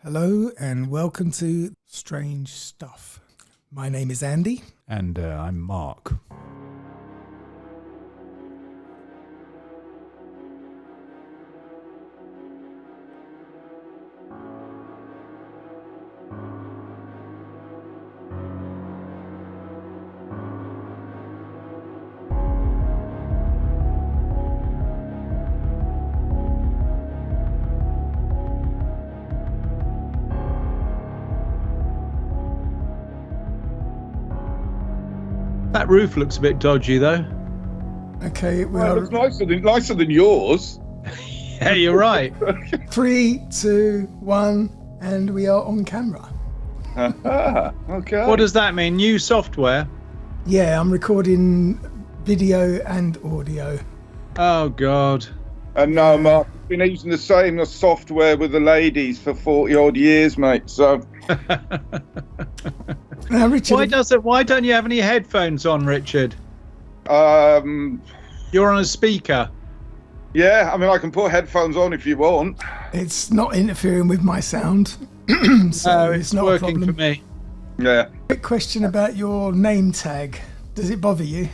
Hello and welcome to Strange Stuff. My name is Andy. And I'm Mark. That roof looks a bit dodgy, though. Okay, Well, it's nicer than yours. Yeah, you're right. 3, 2, 1, and we are on camera. Okay. What does that mean? New software? Yeah, I'm recording video and audio. Oh, God. And no, Mark, I've been using the same software with the ladies for 40 odd years, mate. So Now, Richard, Why don't you have any headphones on, Richard? You're on a speaker. yeah, I mean, I can put headphones on if you want. it's not interfering with my sound, so it's not a working problem. for me. Yeah. Quick question about your name tag. Does it bother you?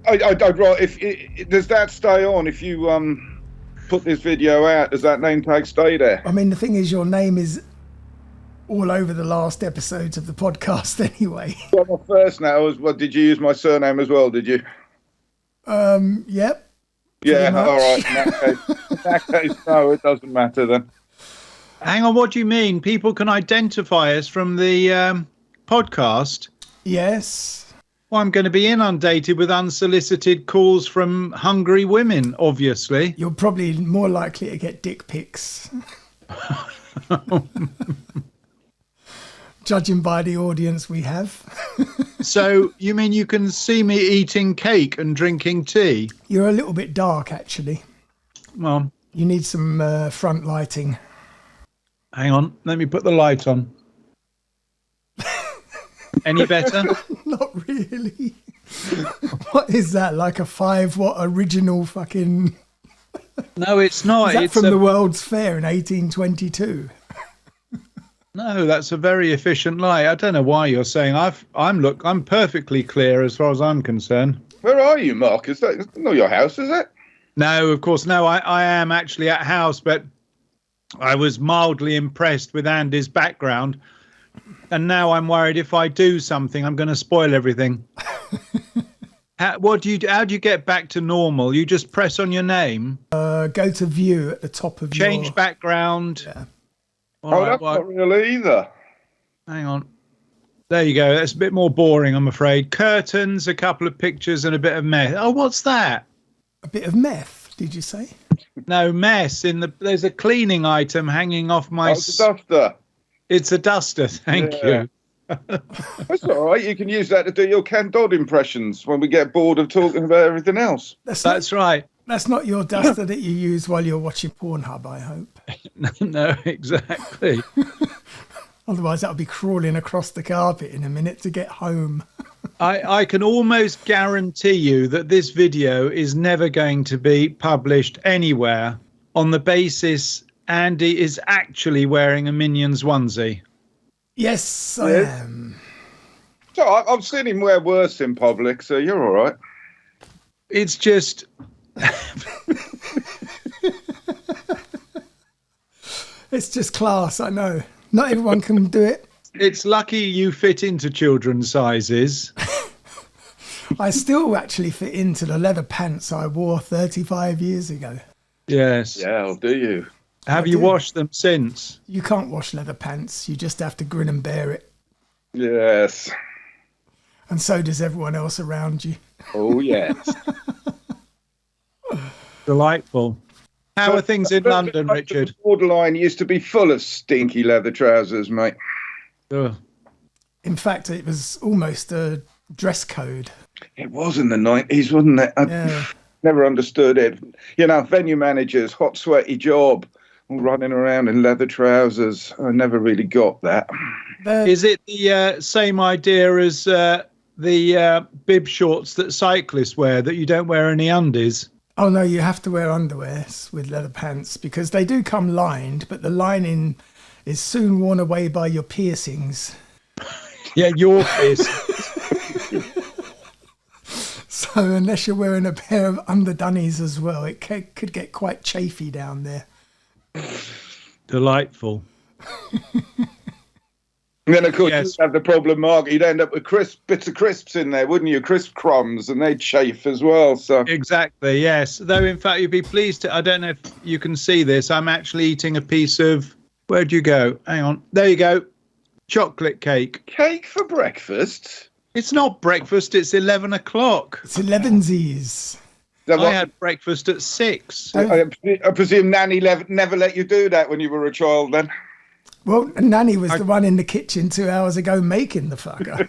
I'd rather does that stay on if you put this video out? Does that name tag stay there? I mean, the thing is, your name is all over the last episodes of the podcast anyway. Well, my first now was, well, did you use my surname as well? Did you? Yep. Yeah. much. All right. In that case, no, it doesn't matter then. Hang on, what do you mean? People can identify us from the podcast? Yes. Well, I'm going to be inundated with unsolicited calls from hungry women, obviously. You're probably more likely to get dick pics. Judging by the audience we have. So, you mean you can see me eating cake and drinking tea? You're a little bit dark, actually. Well, You need some front lighting. hang on. Let me put the light on. Any better? Not really. What is that? Like a 5-watt original fucking... No, it's not. Is that It's from the World's Fair in 1822? No, that's a very efficient light. I don't know why you're saying I'm perfectly clear as far as I'm concerned. Where are you, Mark? Is that not your house, is it? No, of course, no. I am actually at house, but I was mildly impressed with Andy's background. And now I'm worried if I do something, I'm going to spoil everything. How do you get back to normal? You just press on your name. Go to view at the top of Change background. Yeah. All right, That's not real either. hang on. There you go. That's a bit more boring, I'm afraid. Curtains, a couple of pictures, and a bit of mess. Oh, what's that? A bit of meth, did you say? No, mess. There's a cleaning item hanging off my... It's a duster. It's a duster, thank you. That's all right. You can use that to do your Ken Dodd impressions when we get bored of talking about everything else. That's right. That's not your duster that you use while you're watching Pornhub, I hope. No, exactly. Otherwise, that'll be crawling across the carpet in a minute to get home. I can almost guarantee you that this video is never going to be published anywhere on the basis Andy is actually wearing a Minions onesie. Yes, I am. So I've seen him wear worse in public, so you're all right. It's just... It's just class, I know. Not everyone can do it. It's lucky you fit into children's sizes. I still actually fit into the leather pants I wore 35 years ago. Yes. Yeah, I'll do you. Have I you do. washed them since? You can't wash leather pants. You just have to grin and bear it. Yes. And so does everyone else around you. Oh, yes. Delightful. How are things in London, Richard? Borderline used to be full of stinky leather trousers, mate. Ugh. In fact, it was almost a dress code. It was in the 90s, wasn't it? I Yeah. never understood it. You know, venue managers, hot, sweaty job, all running around in leather trousers. I never really got that. Is it the same idea as the bib shorts that cyclists wear, that you don't wear any undies? Oh, no, you have to wear underwear with leather pants because they do come lined, but the lining is soon worn away by your piercings. Yeah, your piss. So unless you're wearing a pair of underdunnies as well, it could get quite chafy down there. Delightful. And then, of course, Yes. you'd have the problem, Mark. You'd end up with bits of crisps in there, wouldn't you? Crisp crumbs, and they'd chafe as well. So Exactly, yes. Though, in fact, you'd be pleased to... I don't know if you can see this. I'm actually eating a piece of... Where'd you go? Hang on. There you go. Chocolate cake. cake for breakfast? It's not breakfast. It's 11 o'clock. It's 11sies. I had breakfast at 6. I presume Nanny never let you do that when you were a child then? Well, Nanny was the one in the kitchen 2 hours ago making the fucker.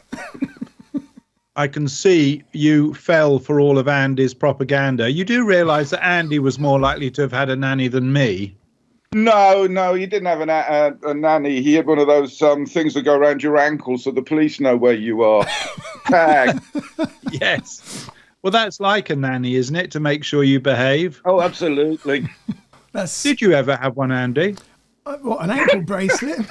I can see you fell for all of Andy's propaganda. You do realise that Andy was more likely to have had a nanny than me. No, he didn't have a nanny. He had one of those things that go around your ankles so the police know where you are. Tag. Yes. Well, that's like a nanny, isn't it, to make sure you behave? Oh, absolutely. Did you ever have one, Andy? What, an ankle bracelet?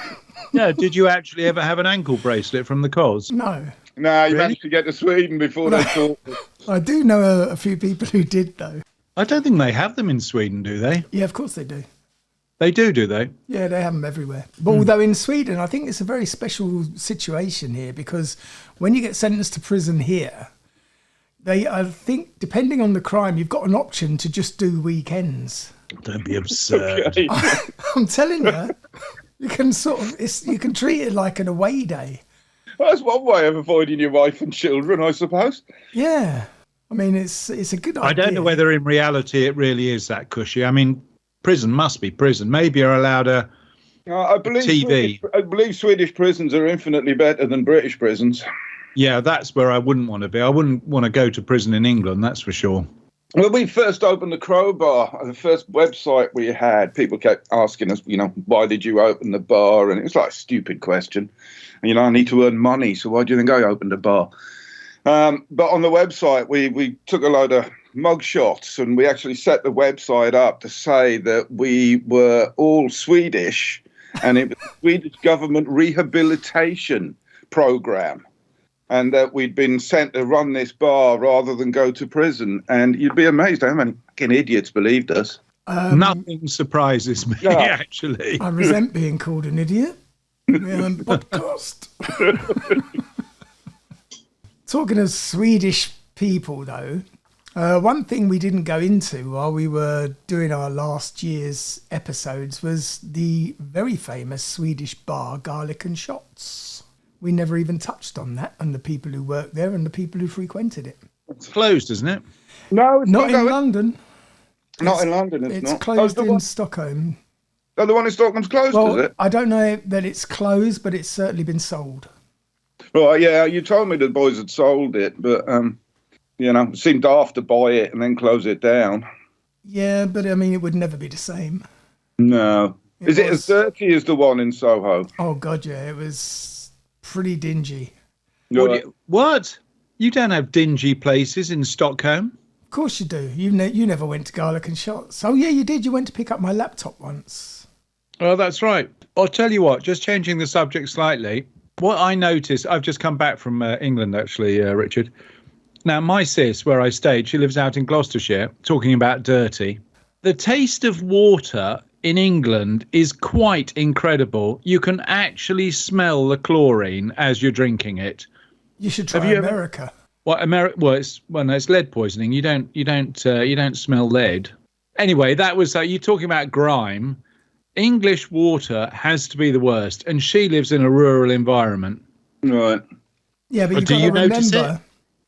Yeah, did you actually ever have an ankle bracelet from the cause? No. No, you Really? managed to get to Sweden before they thought. I do know a few people who did, though. I don't think they have them in Sweden, do they? Yeah, of course they do. They do they? Yeah, they have them everywhere. But although in Sweden, I think it's a very special situation here because when you get sentenced to prison here, I think, depending on the crime, you've got an option to just do weekends. Don't be absurd. Okay. I'm telling you, you can you can treat it like an away day. Well, that's one way of avoiding your wife and children, I suppose. Yeah. I mean, it's a good idea. I don't know whether in reality it really is that cushy. I mean, prison must be prison. Maybe you're allowed a I believe TV. I believe Swedish prisons are infinitely better than British prisons. Yeah, that's where I wouldn't want to be. I wouldn't want to go to prison in England, that's for sure. When we first opened the Crowbar, the first website we had, people kept asking us, why did you open the bar? And it was like a stupid question. And, I need to earn money, so why do you think I opened a bar? But on the website, we took a load of mug shots, and we actually set the website up to say that we were all Swedish, and it was the Swedish government rehabilitation program, and that we'd been sent to run this bar rather than go to prison. And you'd be amazed how many fucking idiots believed us. Nothing surprises me, Yeah. actually. I resent being called an idiot. Podcast. Talking of Swedish people, though, one thing we didn't go into while we were doing our last year's episodes was the very famous Swedish bar Garlic and Shots. We never even touched on that and the people who worked there and the people who frequented it. It's closed, isn't it? No, it's Not in going. London. Not in London, It's not. closed the in one, Stockholm. the one in Stockholm's closed, Well, is it? I don't know that it's closed, but it's certainly been sold. Right, yeah, you told me the boys had sold it, but, it seemed daft to buy it and then close it down. Yeah, but I mean, it would never be the same. No. Is it was- as dirty as the one in Soho? Oh, God, yeah, it was pretty dingy. What? You don't have dingy places in Stockholm? Of course you do. You never went to Garlic and Shots. Oh, yeah, you did. You went to pick up my laptop once. Oh, that's right. I'll tell you what, just changing the subject slightly, what I noticed, I've just come back from England, actually, Richard. Now, my sis, where I stayed, she lives out in Gloucestershire, talking about dirty. The taste of water in England is quite incredible. You can actually smell the chlorine as you're drinking it. You should try Have you ever- America. Well, no, it's lead poisoning. You don't smell lead. Anyway, that was you're talking about grime. English water has to be the worst, and she lives in a rural environment. Right. Yeah, but Do you notice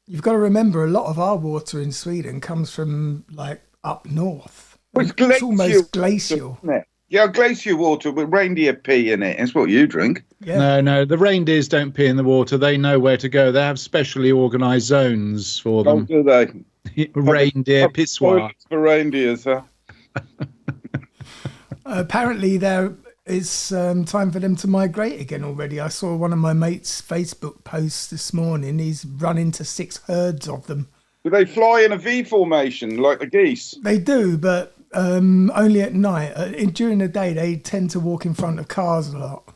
you've got to remember a lot of our water in Sweden comes from like up north. Well, it's It's almost glacial. Isn't it? Yeah, glacier water with reindeer pee in it. It's what you drink. Yeah. No, the reindeers don't pee in the water. They know where to go. They have specially organised zones for Oh, them. do they? Reindeer pissoir. Toilets for reindeers, huh? Apparently, there is time for them to migrate again already. I saw one of my mates' Facebook posts this morning. He's run into 6 herds of them. Do they fly in a V formation like the geese? They do, but Only at night. During the day, they tend to walk in front of cars a lot.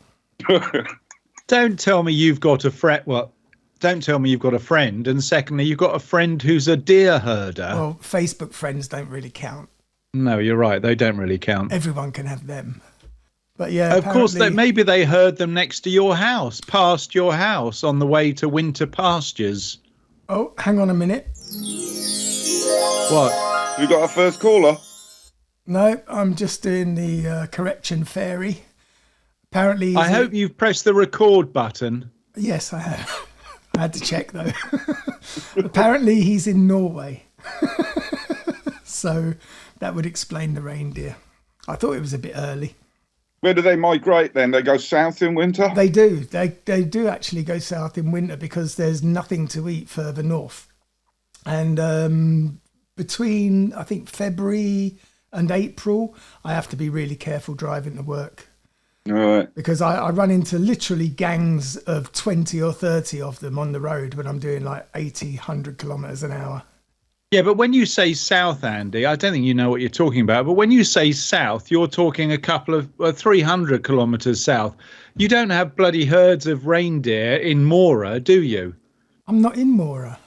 Don't tell me you've got a friend. Well, don't tell me you've got a friend. And secondly, you've got a friend who's a deer herder. Well, Facebook friends don't really count. No, you're right. They don't really count. Everyone can have them. But yeah, of course, maybe they herd them next to your house, past your house on the way to winter pastures. Oh, hang on a minute. What? We got our first caller. No, I'm just doing the correction fairy. Apparently, I hope you've pressed the record button. Yes, I have. I had to check though. Apparently, he's in Norway, so that would explain the reindeer. I thought it was a bit early. Where do they migrate then? They go south in winter? They do. They do actually go south in winter because there's nothing to eat further north. And between, I think, February and April, I have to be really careful driving to work. All right. Because I run into literally gangs of 20 or 30 of them on the road when I'm doing like 80, 100 kilometres an hour. Yeah, but when you say south, Andy, I don't think you know what you're talking about. But when you say south, you're talking a couple of 300 kilometres south. You don't have bloody herds of reindeer in Mora, do you? I'm not in Mora.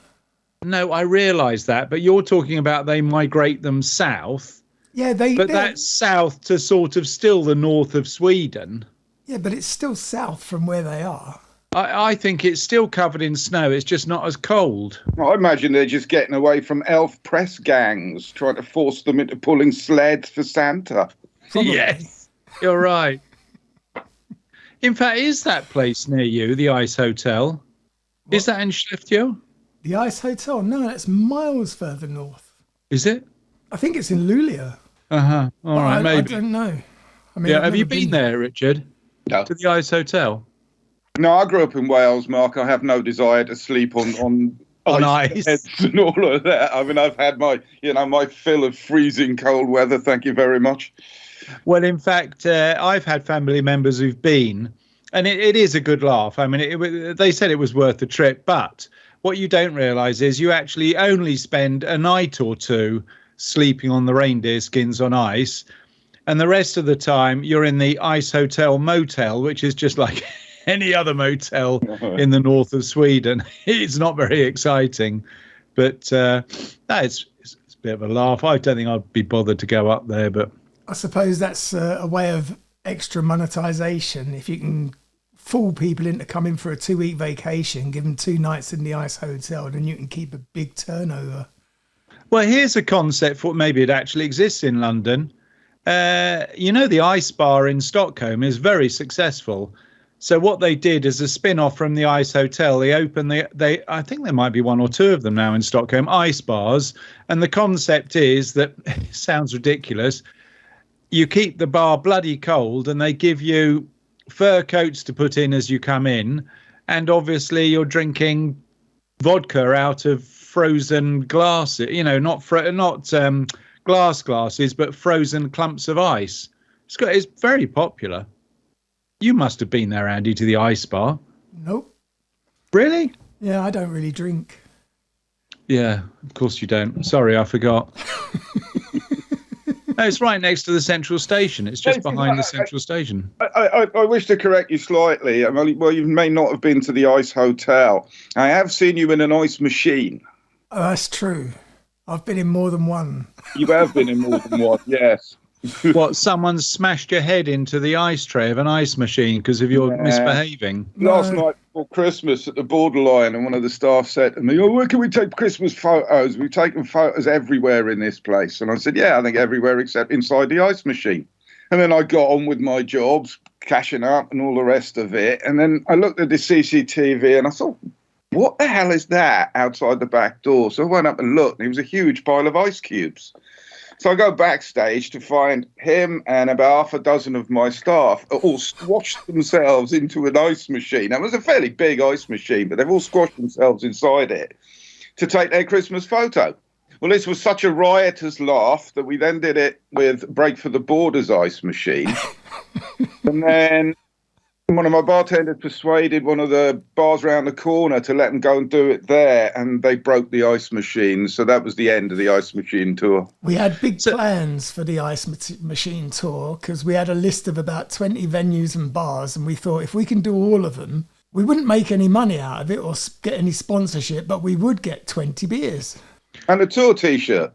No, I realise that. But you're talking about they migrate them south. Yeah, But that's south to sort of still the north of Sweden. Yeah, but it's still south from where they are. I think it's still covered in snow. It's just not as cold. I imagine they're just getting away from elf press gangs, trying to force them into pulling sleds for Santa. Probably. Yes, you're right. In fact, is that place near you, the Ice Hotel? What? Is that in Skellefteå? The Ice Hotel? No, that's miles further north. Is it? I think it's in Luleå. Uh-huh. All right, maybe. I don't know. I mean, yeah, have you been there, Richard? No. To the Ice Hotel? No, I grew up in Wales, Mark. I have no desire to sleep on ice and all of that. I mean, I've had my fill of freezing cold weather. Thank you very much. Well, in fact, I've had family members who've been, and it is a good laugh. I mean, they said it was worth the trip, but what you don't realise is you actually only spend a night or two sleeping on the reindeer skins on ice, and the rest of the time you're in the Ice Hotel motel, which is just like any other motel in the north of Sweden. It's not very exciting, but it's a bit of a laugh. I don't think I'd be bothered to go up there, but I suppose that's a way of extra monetization. If you can fool people into coming for a 2-week vacation, give them 2 nights in the Ice Hotel, then you can keep a big turnover. Well, here's a concept for maybe it actually exists in London. The Ice Bar in Stockholm is very successful. So what they did as a spin-off from the Ice Hotel, they opened I think there might be 1 or 2 of them now in Stockholm, ice bars. And the concept is that, it sounds ridiculous, you keep the bar bloody cold and they give you fur coats to put in as you come in. And obviously you're drinking vodka out of frozen glasses, not glass glasses, but frozen clumps of ice. It's very popular. You must have been there, Andy, to the Ice Bar. Nope. Really? Yeah, I don't really drink. Yeah, of course you don't. Sorry, I forgot. No, it's right next to the central station. It's just behind the central station. I wish to correct you slightly. Well, you may not have been to the Ice Hotel. I have seen you in an ice machine. Oh, that's true. I've been in more than one. You have been in more than one, yes. What, someone smashed your head into the ice tray of an ice machine because of your misbehaving? Last night before Christmas at the borderline, and one of the staff said to me, where can we take Christmas photos? We've taken photos everywhere in this place. And I said, yeah, I think everywhere except inside the ice machine. And then I got on with my jobs, cashing up and all the rest of it. And then I looked at the CCTV and I thought, what the hell is that outside the back door? So I went up and looked, and it was a huge pile of ice cubes. So I go backstage to find him and about 6 of my staff all squashed themselves into an ice machine. It was a fairly big ice machine, but they've all squashed themselves inside it to take their Christmas photo. Well, this was such a riotous laugh that we then did it with Break for the Borders ice machine. And then One of my bartenders persuaded one of the bars around the corner to let them go and do it there, and they broke the ice machine. So that was the end of the ice machine tour. We had big plans for the ice machine tour because we had a list of about 20 venues and bars, and we thought if we can do all of them, we wouldn't make any money out of it or get any sponsorship, but we would get 20 beers. And a tour T-shirt.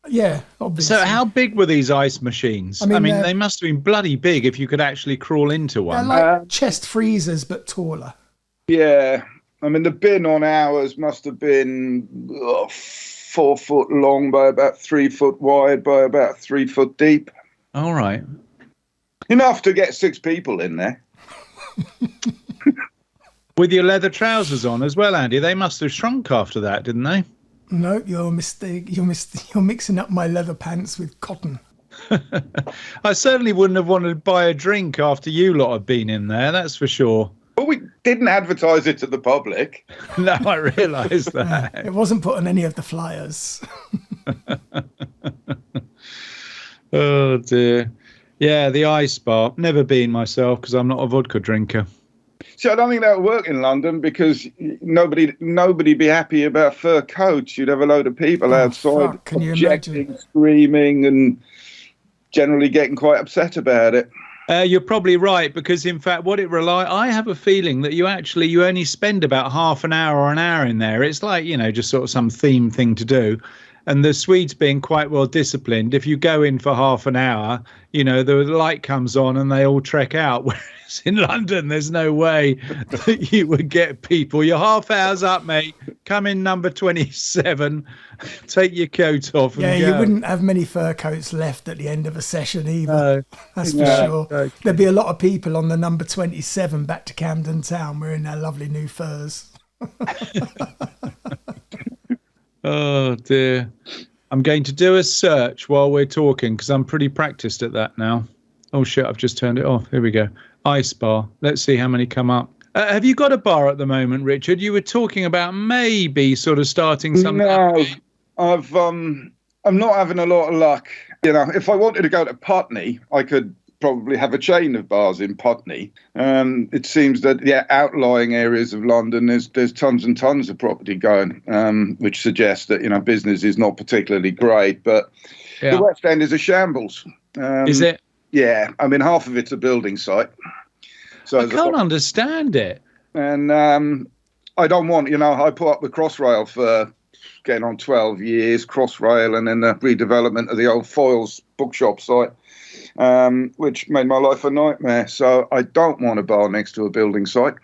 Yeah, obviously. So how big were these ice machines? I mean they must have been bloody big if you could actually crawl into one. They're like chest freezers, but taller. Yeah. I mean, the bin on ours must have been 4 foot long by about 3 foot wide by about 3 foot deep. All right. Enough to get 6 people in there. With your leather trousers on as well, Andy. They must have shrunk after that, didn't they? No, you're mixing up my leather pants with cotton. I certainly wouldn't have wanted to buy a drink after you lot had been in there, that's for sure. Well, we didn't advertise it to the public. No, I realise that. It wasn't put on any of the flyers. Oh, dear. Yeah, the ice bar. Never been myself because I'm not a vodka drinker. See, I don't think that would work in London because nobody'd be happy about fur coats. You'd have a load of people outside Can you objecting, imagine? screaming, and generally getting quite upset about it. You're probably right because, in fact, I have a feeling that you only spend about half an hour or an hour in there. It's like, just sort of some theme thing to do. And the Swedes being quite well disciplined, if you go in for half an hour, the light comes on and they all trek out. Whereas in London, there's no way that you would get people. You're half hour's up, mate. Come in number 27, take your coat off and go. You wouldn't have many fur coats left at the end of a session either. That's for sure. Okay. There'd be a lot of people on the number 27 back to Camden Town wearing their lovely new furs. Oh, dear. I'm going to do a search while we're talking because I'm pretty practiced at that now. Oh, shit, I've just turned it off. Here we go. Ice bar. Let's see how many come up. Have you got a bar at the moment, Richard? You were talking about maybe sort of starting something. No, I'm not having a lot of luck. If I wanted to go to Putney, I could probably have a chain of bars in Putney. It seems that outlying areas of London, there's tons and tons of property going, which suggests that business is not particularly great. But the West End is a shambles. Is it? Yeah, I mean half of it's a building site. So I can't understand it. And I don't want, I put up with Crossrail for getting on 12 years, Crossrail, and then the redevelopment of the old Foyles bookshop site. Which made my life a nightmare. So I don't want a bar next to a building site.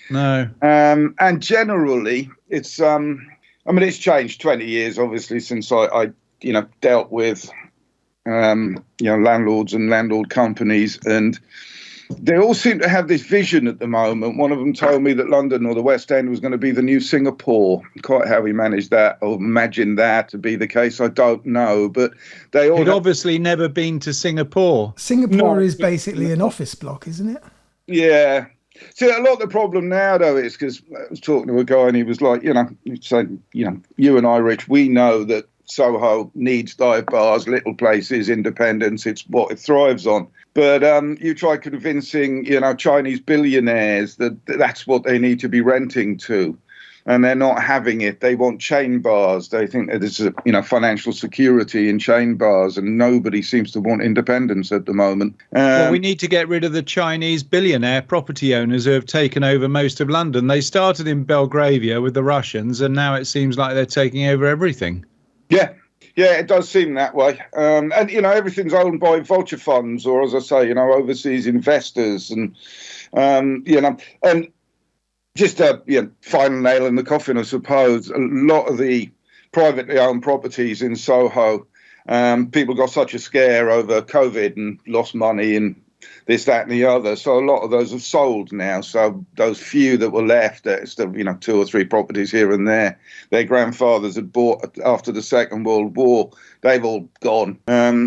No. And generally, it's it's changed 20 years, obviously, since I dealt with, landlords and landlord companies. And they all seem to have this vision at the moment. One of them told me that London or the West End was going to be the new Singapore. Quite how he managed that or imagined that to be the case, I don't know. But they all... You'd obviously never been to Singapore. Singapore is basically an office block, isn't it? Yeah. See, a lot of the problem now, though, is because I was talking to a guy and he was like, saying, you and I, Rich, we know that Soho needs dive bars, little places, independence. It's what it thrives on. But you try convincing, Chinese billionaires that that's what they need to be renting to. And they're not having it. They want chain bars. They think that there's, financial security in chain bars. And nobody seems to want independence at the moment. Well, we need to get rid of the Chinese billionaire property owners who have taken over most of London. They started in Belgravia with the Russians, and now it seems like they're taking over everything. Yeah, it does seem that way. And, everything's owned by vulture funds or, as I say, overseas investors. And, and just a final nail in the coffin, I suppose, a lot of the privately owned properties in Soho, people got such a scare over COVID and lost money and this, that and the other. So a lot of those have sold now. So those few that were left, still, 2 or 3 properties here and there, their grandfathers had bought after the Second World War. They've all gone.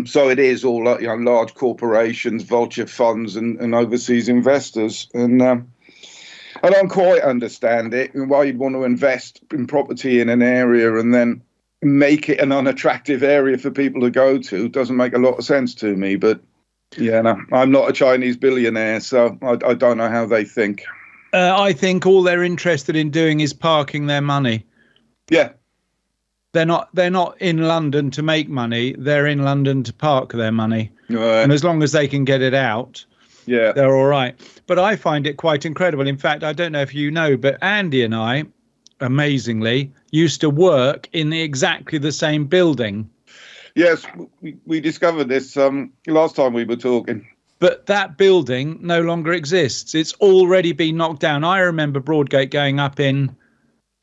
So it is all, large corporations, vulture funds and overseas investors. And I don't quite understand it and why you'd want to invest in property in an area and then make it an unattractive area for people to go to. Doesn't make a lot of sense to me, but Yeah, no, I'm not a Chinese billionaire, so I don't know how they think. I think all they're interested in doing is parking their money. Yeah. They're not in London to make money. They're in London to park their money. Right. And as long as they can get it out, Yeah, they're all right. But I find it quite incredible. In fact, I don't know if you know, but Andy and I, amazingly, used to work in exactly the same building. yes, we discovered this last time we were talking. But that building no longer exists. It's already been knocked down. I remember Broadgate going up in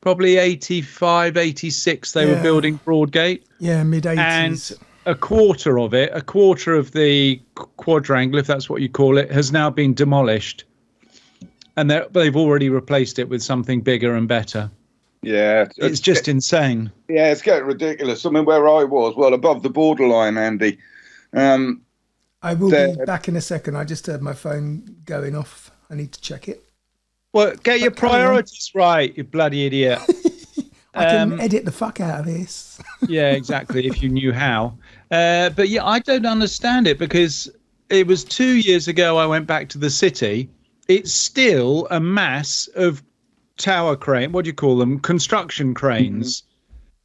probably 85, 86. They were building Broadgate. Yeah, mid-80s. And a quarter of the quadrangle, if that's what you call it, has now been demolished. And they've already replaced it with something bigger and better. Yeah. It's just insane. Yeah, it's getting ridiculous. I mean, where I was, well, above the borderline, Andy. I will be back in a second. I just heard my phone going off. I need to check it. Well, get your priorities right, you bloody idiot. I can edit the fuck out of this. Yeah, exactly, if you knew how. But yeah, I don't understand it, because it was 2 years ago I went back to the city. It's still a mass of tower crane. What do you call them? Construction cranes.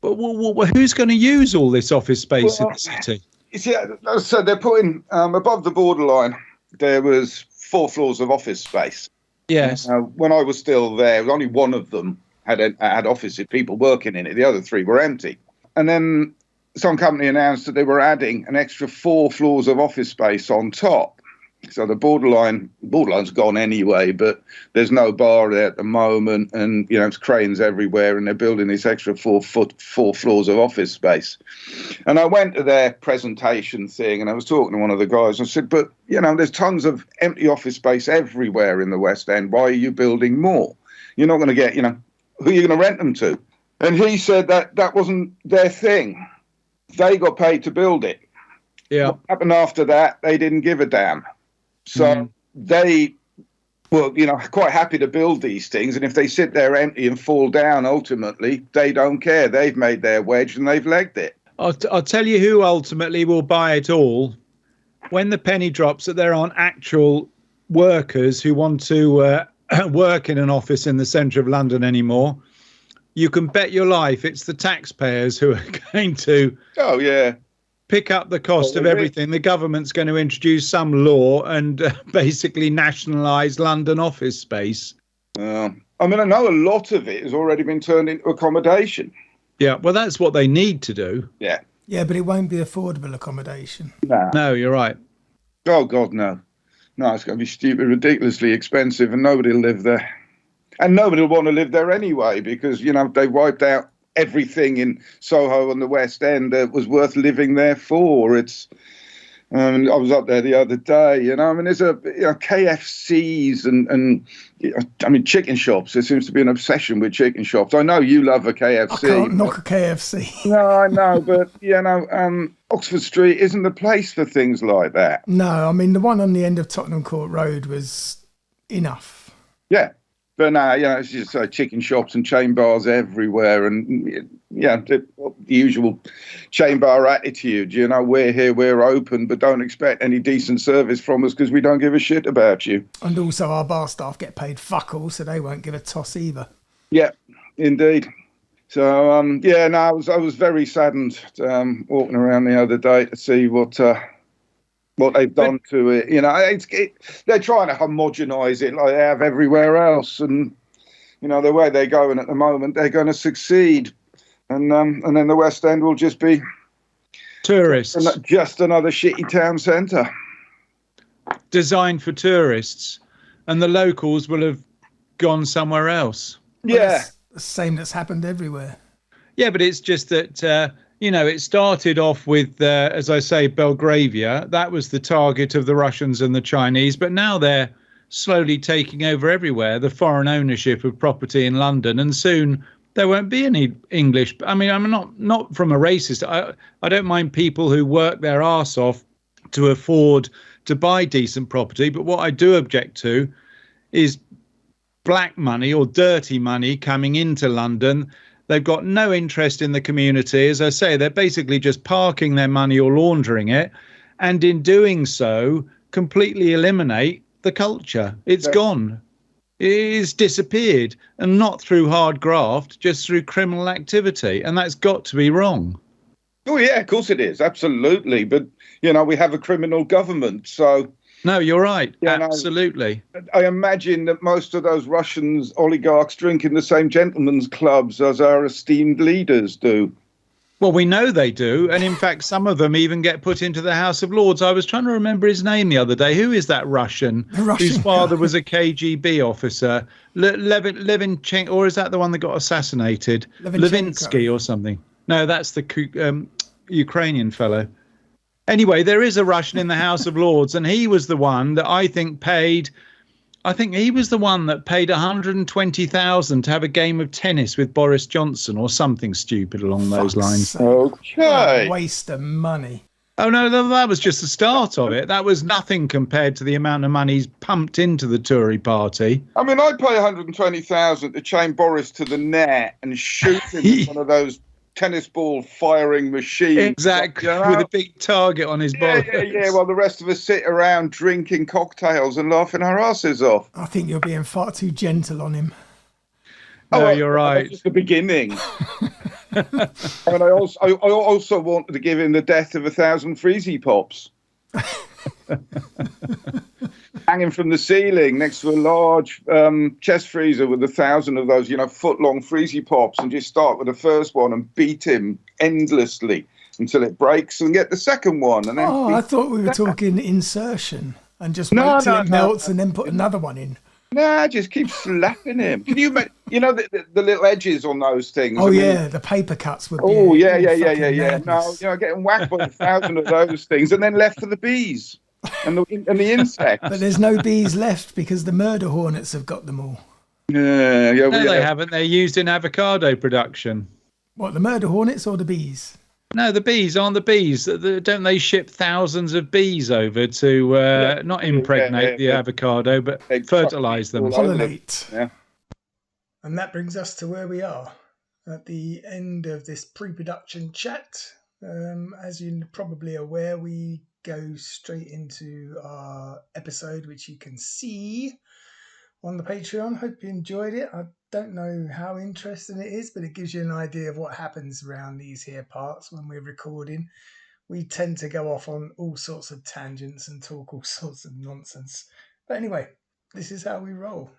Mm-hmm. But who's going to use all this office space in the city? Yeah, so they're putting above the borderline. There was 4 floors of office space. Yes. When I was still there, only one of them had offices, people working in it. The other 3 were empty. And then some company announced that they were adding an extra 4 floors of office space on top. So the borderline's gone anyway, but there's no bar there at the moment, and it's cranes everywhere, and they're building this extra 4 floors of office space. And I went to their presentation thing, and I was talking to one of the guys. I said, "But there's tons of empty office space everywhere in the West End. Why are you building more? You're not going to get, who are you going to rent them to?" And he said that wasn't their thing. They got paid to build it. Yeah. What happened after that? They didn't give a damn. So they were, quite happy to build these things. And if they sit there empty and fall down, ultimately, they don't care. They've made their wedge and they've legged it. I'll tell you who ultimately will buy it all. When the penny drops that there aren't actual workers who want to work in an office in the centre of London anymore, you can bet your life it's the taxpayers who are going to... Oh, yeah. Pick up the cost of everything. The government's going to introduce some law and basically nationalise London office space. I know a lot of it has already been turned into accommodation. Yeah, well, that's what they need to do. Yeah. Yeah, but it won't be affordable accommodation. No, you're right. Oh, God, no. No, it's going to be stupid, ridiculously expensive, and nobody will live there. And nobody will want to live there anyway, because, they wiped out everything in Soho and the West End that was worth living there for. It's I was up there the other day, there's KFCs and chicken shops. There seems to be an obsession with chicken shops. I know you love a KFC. I can't knock a KFC. No, I know, but Oxford Street isn't the place for things like that. No, the one on the end of Tottenham Court Road was enough. Yeah. But no, it's just chicken shops and chain bars everywhere, and the usual chain bar attitude. We're here, we're open, but don't expect any decent service from us because we don't give a shit about you. And also, our bar staff get paid fuck all, so they won't give a toss either. Yeah, indeed. So I was very saddened walking around the other day to see what they've done to it. They're trying to homogenise it like they have everywhere else, and the way they're going at the moment, they're going to succeed, and then the West End will just be tourists, just another shitty town centre designed for tourists, and the locals will have gone somewhere else. Yeah, the same that's happened everywhere. Yeah, but it's just that. It started off with, as I say, Belgravia. That was the target of the Russians and the Chinese. But now they're slowly taking over everywhere, the foreign ownership of property in London. And soon there won't be any English. I'm not from a racist. I don't mind people who work their arse off to afford to buy decent property. But what I do object to is black money or dirty money coming into London. They've got no interest in the community. As I say, they're basically just parking their money or laundering it. and in doing so, completely eliminate the culture. It's gone. It is disappeared, and not through hard graft, just through criminal activity. And that's got to be wrong. Oh, yeah, of course it is. Absolutely. But, we have a criminal government. So. No, you're right. Absolutely. I imagine that most of those Russians oligarchs drink in the same gentlemen's clubs as our esteemed leaders do. Well, we know they do. And in fact, some of them even get put into the House of Lords. I was trying to remember his name the other day. Who is that Russian whose father was a KGB officer? Levinchenko, or is that the one that got assassinated? Levinsky or something. No, that's the Ukrainian fellow. Anyway, there is a Russian in the House of Lords, and he was the one that I think he was the one that paid 120,000 to have a game of tennis with Boris Johnson or something stupid along those lines. Okay. Waste of money. Oh, no, that was just the start of it. That was nothing compared to the amount of money he's pumped into the Tory party. I mean, I'd pay 120,000 to chain Boris to the net and shoot him with one of those tennis ball firing machines. Exactly, with a big target on his body. Yeah, while the rest of us sit around drinking cocktails and laughing our asses off. I think you're being far too gentle on him. No, you're right. That's just the beginning. And I also wanted to give him the death of 1,000 Freezy Pops. Hanging from the ceiling next to a large chest freezer with 1,000 of those, foot-long Freezy Pops, and just start with the first one and beat him endlessly until it breaks and get the second one. And then I thought we were talking insertion and just wait till it melts and then put another one in. Nah, just keep slapping him. Can you imagine, the little edges on those things? Oh, the paper cuts would be. Oh, yeah. No, getting whacked by 1,000 of those things and then left for the bees and the insects. But there's no bees left because the murder hornets have got them all. Yeah. No, they haven't. They're used in avocado production. What, the murder hornets or the bees? No, the bees aren't the bees. Don't they ship thousands of bees over to not impregnate the avocado, but fertilize them? Pollinate. Yeah. And that brings us to where we are at the end of this pre-production chat. As you're probably aware, we go straight into our episode, which you can see on the Patreon. Hope you enjoyed it. I don't know how interesting it is, but it gives you an idea of what happens around these here parts when we're recording. We tend to go off on all sorts of tangents and talk all sorts of nonsense. But anyway, this is how we roll.